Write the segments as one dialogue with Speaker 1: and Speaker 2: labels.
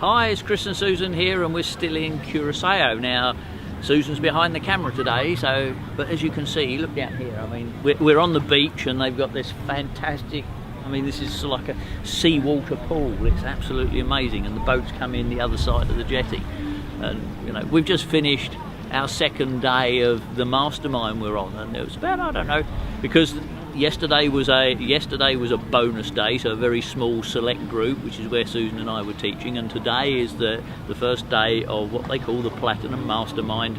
Speaker 1: Hi, it's Chris and Susan here, and we're still in Curaçao. Now, Susan's behind the camera today, but as you can see, look down here, I mean, we're on the beach and they've got this fantastic, this is like a seawater pool. It's absolutely amazing, and the boats come in the other side of the jetty. And, we've just finished our second day of the mastermind we're on, and it was about, I don't know, because yesterday was a bonus day, so a very small select group, which is where Susan and I were teaching, and today is the first day of what they call the Platinum Mastermind,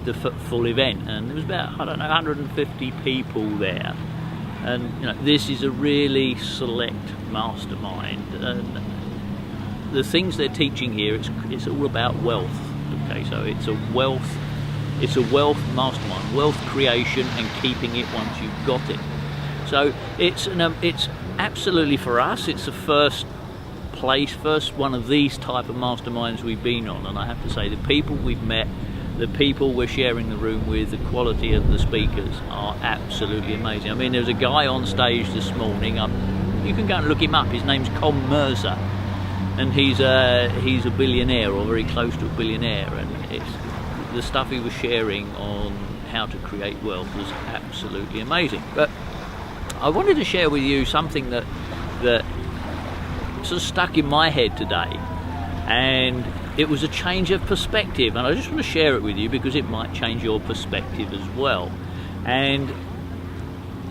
Speaker 1: the full event, and there was about, I don't know, 150 people there. And this is a really select mastermind, and the things they're teaching here, it's all about wealth. Okay, so it's a wealth mastermind, wealth creation and keeping it once you've got it. So it's absolutely, for us, it's the first one of these type of masterminds we've been on, and I have to say the people we've met, the people we're sharing the room with, the quality of the speakers are absolutely amazing. There's a guy on stage this morning, you can go and look him up, his name's Con Mirza, and he's a billionaire, or very close to a billionaire, and the stuff he was sharing on how to create wealth was absolutely amazing. But I wanted to share with you something that sort of stuck in my head today, and it was a change of perspective, and I just want to share it with you because it might change your perspective as well. And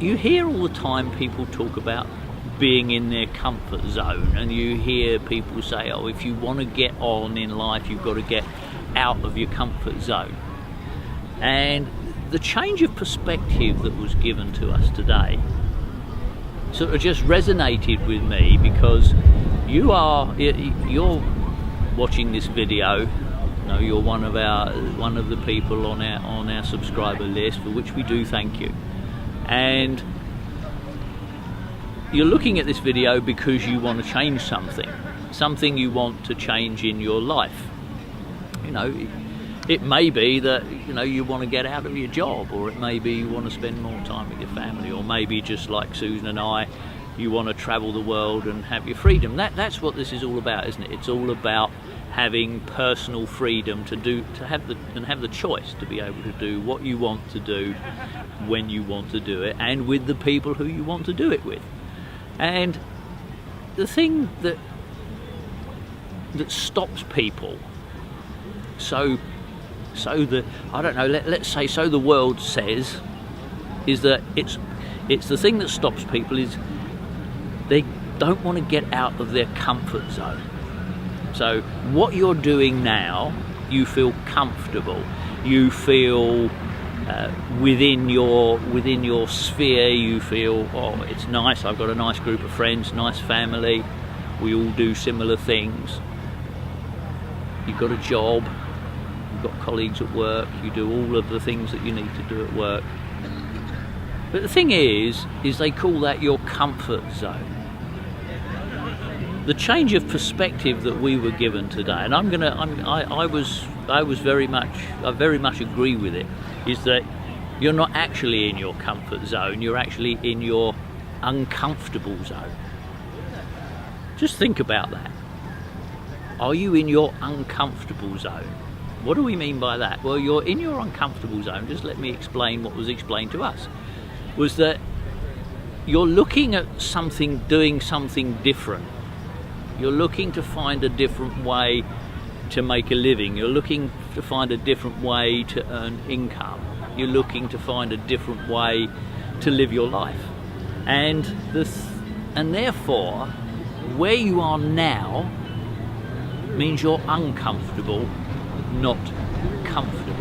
Speaker 1: you hear all the time people talk about being in their comfort zone, and you hear people say, oh, if you want to get on in life, you've got to get out of your comfort zone. And the change of perspective that was given to us today sort of just resonated with me, because you're watching this video, you're one of the people on our subscriber list, for which we do thank you, and you're looking at this video because you want to change something you want to change in your life. It may be that you want to get out of your job, or it may be you want to spend more time with your family, or maybe just like Susan and I, you want to travel the world and have your freedom. That's what this is all about, isn't it? It's all about having personal freedom to have the choice to be able to do what you want to do when you want to do it, and with the people who you want to do it with. And the thing that stops people, let's say the world says, is that it's the thing that stops people is they don't want to get out of their comfort zone. So what you're doing now, you feel comfortable, you feel within your sphere, you feel, oh, it's nice, I've got a nice group of friends, nice family, we all do similar things, you've got a job, you've got colleagues at work, you do all of the things that you need to do at work. But the thing is they call that your comfort zone. The change of perspective that we were given today, and I very much agree with it, is that you're not actually in your comfort zone, you're actually in your uncomfortable zone. Just think about that. Are you in your uncomfortable zone? What do we mean by that? Well, you're in your uncomfortable zone. Just let me explain what was explained to us. Was that you're looking at doing something different. You're looking to find a different way to make a living. You're looking to find a different way to earn income. You're looking to find a different way to live your life. And therefore, where you are now means you're uncomfortable, not comfortable.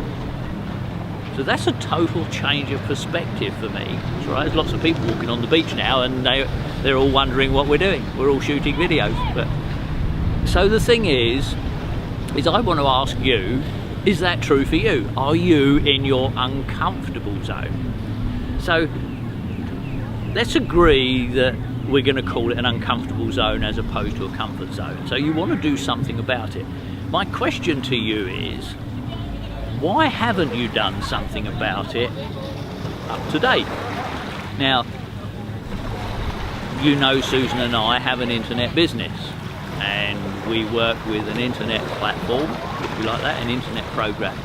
Speaker 1: So that's a total change of perspective for me. That's right. There's lots of people walking on the beach now, and they're all wondering what we're doing. We're all shooting videos. So the thing is I want to ask you, is that true for you? Are you in your uncomfortable zone? So let's agree that we're going to call it an uncomfortable zone as opposed to a comfort zone. So you want to do something about it. My question to you is, why haven't you done something about it up to date? Now, Susan and I have an internet business, and we work with an internet platform, if you like that, an internet program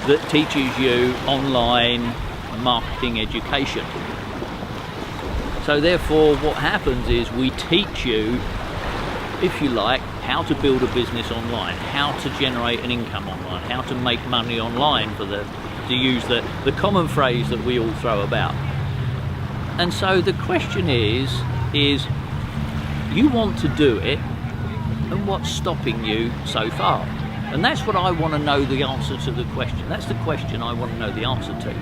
Speaker 1: that teaches you online marketing education. So therefore what happens is we teach you, if you like, how to build a business online, how to generate an income online, how to make money online, to use the common phrase that we all throw about. And so the question is you want to do it, and what's stopping you so far? And that's what I want to know the answer to the question. That's the question I want to know the answer to.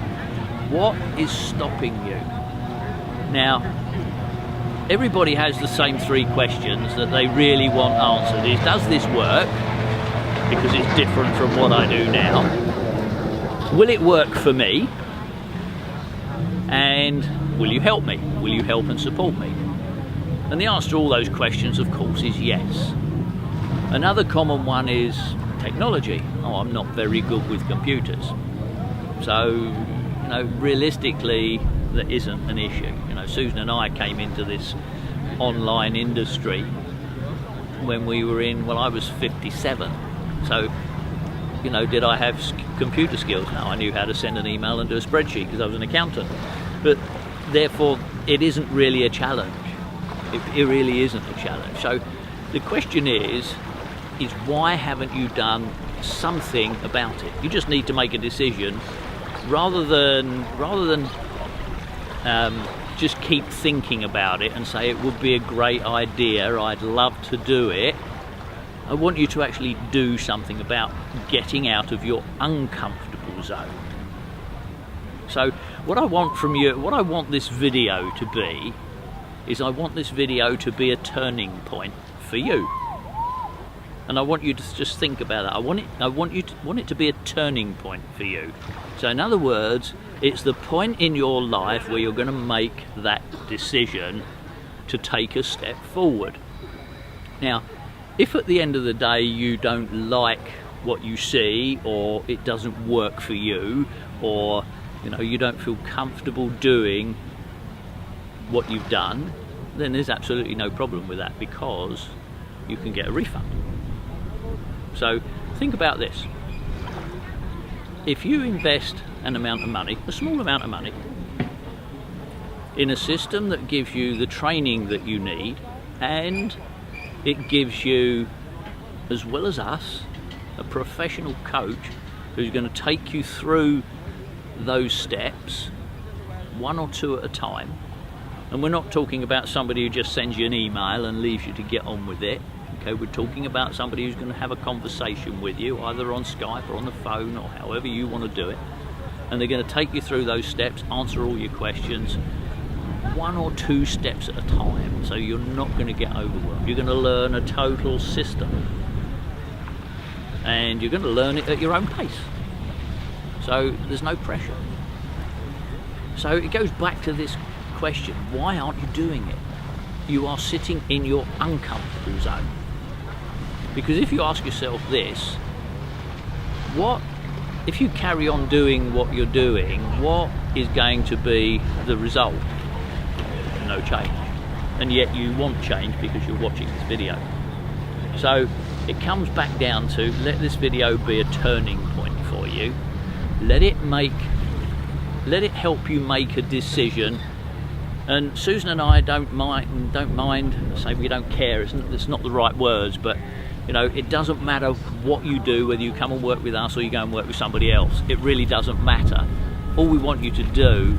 Speaker 1: What is stopping you? Now, everybody has the same three questions that they really want answered. Is, does this work? Because it's different from what I do now. Will it work for me? And will you help me? Will you help and support me? And the answer to all those questions, of course, is yes. Another common one is technology. Oh, I'm not very good with computers. So, realistically, that isn't an issue. Susan and I came into this online industry when we were I was 57. So, did I have computer skills? No, I knew how to send an email and do a spreadsheet because I was an accountant. But therefore, it isn't really a challenge. It really isn't a challenge. So the question is why haven't you done something about it? You just need to make a decision rather than just keep thinking about it and say it would be a great idea, I'd love to do it. I want you to actually do something about getting out of your uncomfortable zone. So what I want from you, what I want this video to be, is I want this video to be a turning point for you. And I want you to just think about that. I want it to be a turning point for you. So in other words, it's the point in your life where you're going to make that decision to take a step forward. Now, if at the end of the day you don't like what you see, or it doesn't work for you, or you don't feel comfortable doing what you've done, then there's absolutely no problem with that, because you can get a refund. So think about this. If you invest an amount of money, a small amount of money, in a system that gives you the training that you need, and it gives you, as well as us, a professional coach who's going to take you through those steps, one or two at a time. And we're not talking about somebody who just sends you an email and leaves you to get on with it. Okay, we're talking about somebody who's going to have a conversation with you, either on Skype or on the phone, or however you want to do it. And they're going to take you through those steps, answer all your questions, one or two steps at a time, so you're not going to get overwhelmed. You're going to learn a total system, and you're going to learn it at your own pace. So there's no pressure. So it goes back to this question, why aren't you doing it? You are sitting in your uncomfortable zone. Because if you ask yourself this, what if you carry on doing what you're doing, what is going to be the result? No change. And yet you want change because you're watching this video. So it comes back down to, let this video be a turning point for you. Let it help you make a decision. And Susan and I don't mind, say we don't care, it's not the right words, but it doesn't matter what you do, whether you come and work with us or you go and work with somebody else. It really doesn't matter. All we want you to do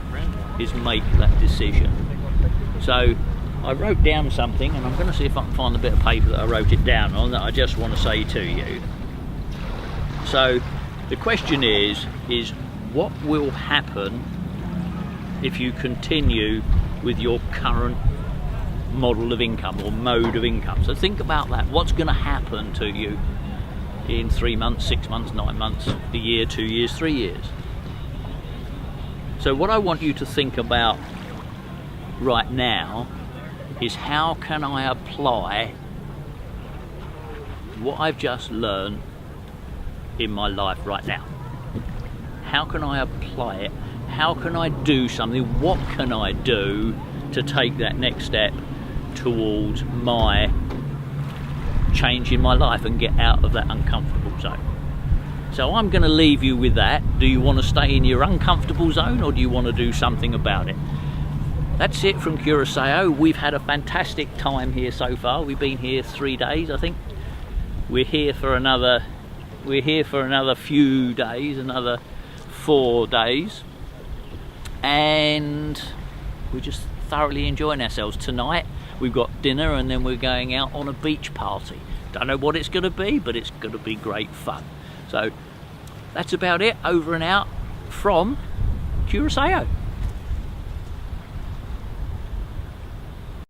Speaker 1: is make that decision. So I wrote down something, and I'm going to see if I can find the bit of paper that I wrote it down on that I just want to say to you. So the question is what will happen if you continue with your current model of income or mode of income? So think about that. What's going to happen to you in 3 months, 6 months, 9 months, a year, 2 years, 3 years? So what I want you to think about right now is, how can I apply what I've just learned in my life right now? How can I apply it? How can I do something? What can I do to take that next step towards my change in my life and get out of that uncomfortable zone. So I'm going to leave you with that. Do you want to stay in your uncomfortable zone, or do you want to do something about it? That's it from Curaçao. We've had a fantastic time here so far. We've been here 3 days, I think. We're here for another few days, another 4 days, and we're just thoroughly enjoying ourselves. Tonight we've got dinner, and then we're going out on a beach party. Don't know what it's going to be, but it's going to be great fun. So that's about it. Over and out from Curaçao.